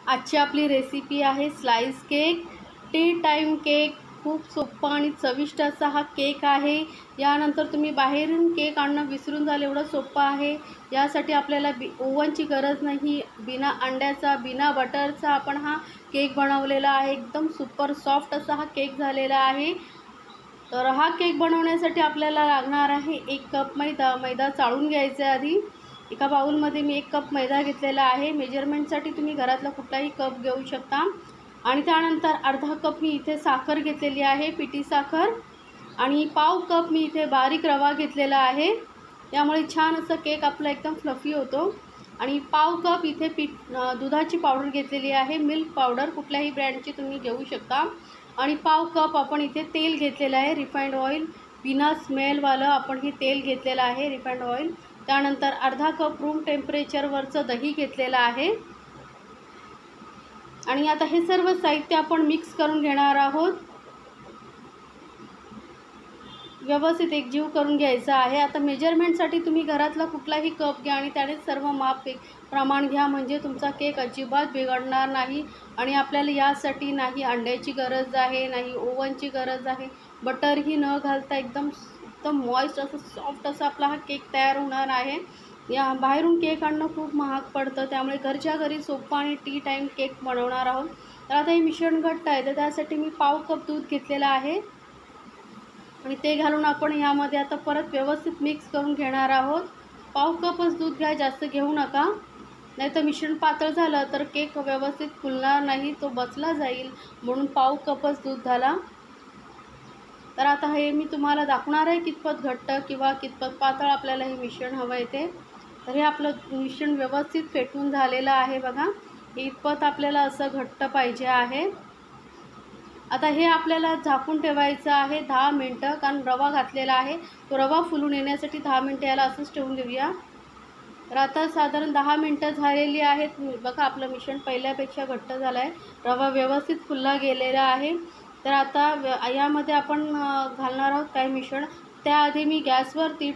आजची आपली रेसिपी आहे slice cake, T time cake. खूप सोपा आणि चविष्ट असा हा केक आहे। यानंतर तुम्ही बाहेरून केक आणणं विसरून जाल, एवढं सोपं आहे। यासाठी आपल्याला ओव्हनची गरज नाही, बिना अंड्याचा बिना बटरचा आपण हा केक बनवलेला आहे। एकदम सुपर सॉफ्ट असा हा केक झालेला आहे। तर हा केक बनवण्यासाठी आपल्याला लागणार आहे 1 कप मैदा। मैदा चाळून घ्यायचा आधी। एका बाउलमध्ये मी 1 कप मैदा घेतलेला आहे। मेजरमेंटसाठी तुम्ही घरातला कुठलाही कप घेऊ शकता। आणि त्यानंतर अर्धा कप मी इथे साखर घेतलेली आहे, पिठी साखर। आणि पाव कप मी इथे बारीक रवा घेतलेला आहे। त्यामुळे छान असं केक आपला एकदम फ्लफी होतो। आणि पाव कप इथे दुधाची पावडर घेतलेली आहे, मिल्क पावडर कुठल्याही ब्रँडची तुम्ही घेऊ शकता। आणि पाव कप आपण इथे तेल घेतलेलं आहे, रिफाइंड ऑइल, बिना स्मेलवालं आपण हे तेल घेतलेलं आहे, रिफाइंड ऑइल। त्यानंतर अर्धा कप रूम टेम्परेचरवरचं दही घेतलेलं आहे। आणि आता हे सर्व साहित्य आपण मिक्स करून घेणार आहोत, व्यवस्थित एकजीव करून घ्यायचा आहे। आता मेजरमेंटसाठी तुम्ही घरातला कुठलाही कप घ्या आणि त्याने सर्व माप प्रमाण घ्या, म्हणजे तुमचा केक अजिबात बिघडणार नाही। आणि आपल्याला यासाठी नाही अंड्याची गरज आहे, नाही ओव्हनची गरज आहे, बटरही न घालता एकदम मॉइस्ट असं सॉफ्ट असा आपला हा केक तयार होणार आहे। या बाहेरून केक आणणं खूप महाग पडतं, त्यामुळे घरच्या घरी सोपा आणि टी टाइम केक बनवणार आहोत। तर आता हे मिश्रण घट्ट आहे, तर त्यासाठी मी पाव कप दूध घेतलेलं आहे आणि ते घालून आपण यामध्ये आता परत व्यवस्थित मिक्स करून घेणार आहोत। पाव कपच दूध घ्या, जास्त घेऊ नका, नाहीतर मिश्रण पातळ झालं तर केक व्यवस्थित फुलणार नाही, तो बसला जाईल, म्हणून पाव कपच दूध घाला। तर आता हे मी तुम्हाला दाखवणार आहे कितपत घट्ट किंवा कितपत पातळ आपल्याला हे मिश्रण हवं आहे ते। तर हे आपलं मिश्रण व्यवस्थित फेटून झालेलं आहे बघा, इतपत आपल्याला असं घट्ट पाहिजे आहे। आता हे आपल्याला झाकून ठेवायचं आहे 10 मिनटं, कारण रवा घातलेला आहे, तो रवा फुलून येण्यासाठी 10 मिनटं याला असंच ठेवून देऊया। तर आता साधारण 10 मिनटं झालेली आहेत बघा, आपलं मिश्रण पहिल्यापेक्षा घट्ट झालं आहे, रवा व्यवस्थित फुलला गेलेला आहे। तर आता यामध्ये आपण घालणार आहोत काही मिश्रण। त्याआधी मी गॅसवरती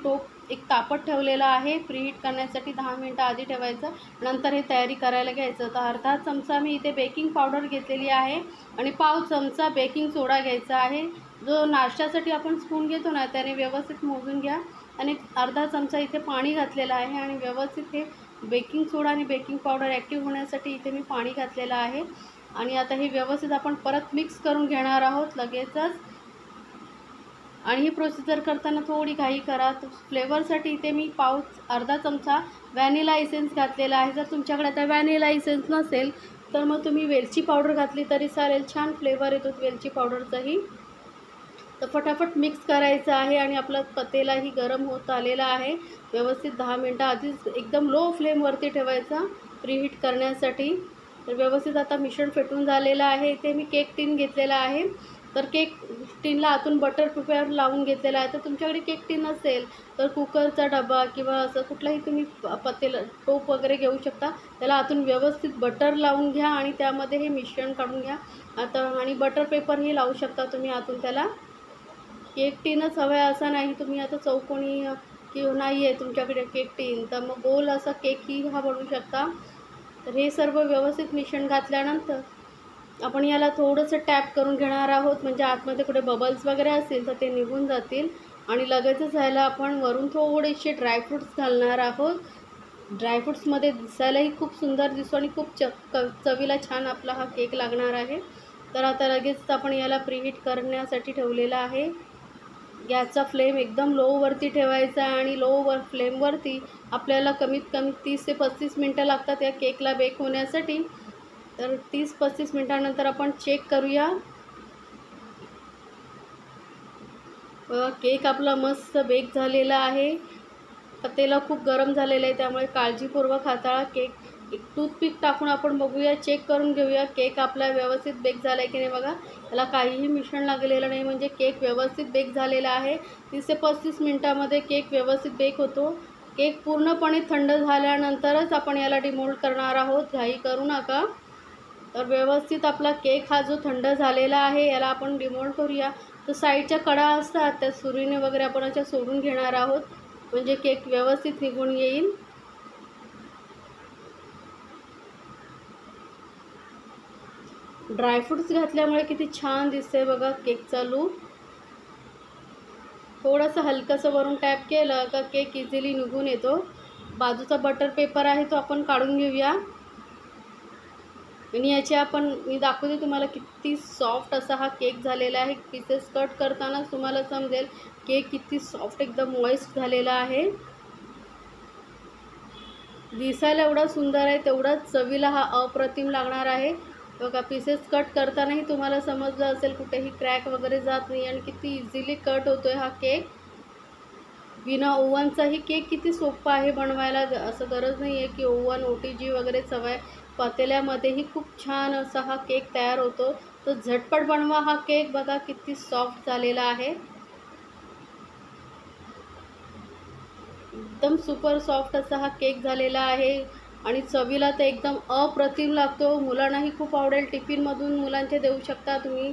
एक तापत ठेवलेलं आहे, प्रीहीट करण्यासाठी 10 मिनटं आधी ठेवायचं, नंतर हे तयारी करायला घ्यायचं। तर अर्धा चमचा मी इथे बेकिंग पावडर घेतलेली आहे आणि पाव चमचा बेकिंग सोडा घ्यायचा आहे। जो नाश्त्यासाठी आपण स्पून घेतो ना, त्याने व्यवस्थित मोजून घ्या। आणि अर्धा चमचा इथे पाणी घातलेलं आहे आणि व्यवस्थित हे बेकिंग सोडा आणि बेकिंग पावडर ॲक्टिव्ह होण्यासाठी इथे मी पाणी घातलेलं आहे। आणि आता हे व्यवस्थित आपण परत मिक्स करून घेणार आहोत लगेचच। आणि ही प्रोसिजर करताना थोडी घाई करा। तर फ्लेवरसाठी इथे मी अर्धा चमचा व्हॅनिला इसेन्स घातलेला आहे। जर तुमच्याकडे आता व्हॅनिला इसेन्स नसेल तर मग तुम्ही वेलची पावडर घातली तरी चालेल, छान फ्लेवर येतो वेलची पावडरचाही। तर फटाफट मिक्स करायचं आहे आणि आपला पतेलाही गरम होत आलेला आहे, व्यवस्थित 10 मिनटं आधीच एकदम लो फ्लेमवरती ठेवायचा प्रीहीट करण्यासाठी। तर व्यवस्थित आता मिश्रण फेटून झालेलं आहे। इथे मी केक टिन घेतलेला आहे, तर केक टिनला आतून बटर पेपर लावून घेतलेला आहे। तर तुमच्याकडे केक टिन असेल तर कुकरचा डबा किंवा असं कुठलाही तुम्ही टोप वगैरे घेऊ शकता, त्याला आतून व्यवस्थित बटर लावून घ्या आणि त्यामध्ये हे मिश्रण काढून घ्या आता। आणि बटर पेपरही लावू शकता तुम्ही आतून त्याला। केक टिनच हवं आहे असं नाही, तुम्ही आता चौकोनी किंवा नाही आहे तुमच्याकडे केक टिन, तर मग गोल असा केकही हा बनवू शकता। तर हे सर्व व्यवस्थित मिश्रण घातल्यानंतर आपण याला थोडंसं टॅप करून घेणार आहोत, म्हणजे आतमध्ये कुठे बबल्स वगैरे असतील तर ते निघून जातील। आणि लगेचच ह्याला आपण वरून थोडेसे ड्रायफ्रूट्स घालणार आहोत। ड्रायफ्रूट्समध्ये दिसायलाही खूप सुंदर दिसतो आणि खूप चवीला छान आपला हा केक लागणार आहे। तर आता लगेच आपण याला प्रीहीट करण्यासाठी ठेवलेला आहे। गॅसचा फ्लेम एकदम लोवरती ठेवायचा आणि फ्लेमवरती आपल्याला कमीत कमी 30 ते 35 मिनटं लागतात या केकला बेक होण्यासाठी। तर 30-35 मिनटानंतर आपण चेक करूया। केक आपला मस्त बेक झालेला आहे, पतेला खूप गरम झालेलं आहे, त्यामुळे काळजीपूर्वक हाताळा। केक एक टूथपिक टाकून आपण बघूया, चेक करून घेऊया केक आपला व्यवस्थित बेक झाला आहे की नाही बघा। त्याला काहीही मिश्रण लागलेलं नाही, म्हणजे केक व्यवस्थित बेक झालेला आहे। 30 ते 35 मिनटामध्ये केक व्यवस्थित बेक होतो। केक पूर्णपणे थंड झाल्यानंतरच आपण याला डिमोल्ड करणार आहोत, घाई करू नका। तर व्यवस्थित आपला केक हा जो थंड झालेला आहे याला आपण डिमोल्ड करूया। तर साईडच्या कडा असतात त्या सुरीने वगैरे आपण अशा सोडून घेणार आहोत, म्हणजे केक व्यवस्थित निघून येईल। ड्रायफ्रूट्स घातल्यामुळे किती छान दिसते बघा केकचा लूक. थोडंसं हलकंसं वरून टॅप केलं का केक इझिली निघून येतो. बाजूचा बटर पेपर आहे तो आपण काढून घेऊया. आणि मी दाखवते तुम्हाला किती सॉफ्ट असा हा केक झालेला आहे. पीसेस कट करतानाच तुम्हाला समजेल केक किती सॉफ्ट एकदम मॉइस्ट झालेला आहे. दिसायला एवढा सुंदर आहे तेवढाच चवीला हा अप्रतिम लागणार आहे. बघा पीसेस कट करतानाही तुम्हाला समजलं असेल कुठेही क्रॅक वगैरे जात नाही आणि किती इझिली कट होतोय हा केक. बिना ओव्हनचाही केक किती सोपा आहे बनवायला. असं गरज नाही आहे की ओव्हन OTG वगैरे सवय. पातेल्यामध्येही खूप छान असा हा केक तयार होतो. तर झटपट बनवा हा केक. बघा किती सॉफ्ट झालेला आहे. एकदम सुपर सॉफ्ट असा हा केक झालेला आहे आणि चवीला तर एकदम अप्रतिम लागतो. मुलांनाही खूप आवडेल. टिफिनमधून मुलांचे देऊ शकता तुम्ही.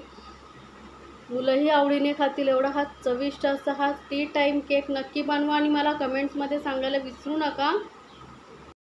मुलंही आवडीने खातील एवढा हा चविष्ट असा हा टी टाईम केक नक्की बनवा आणि मला कमेंट्समध्ये सांगायला विसरू नका.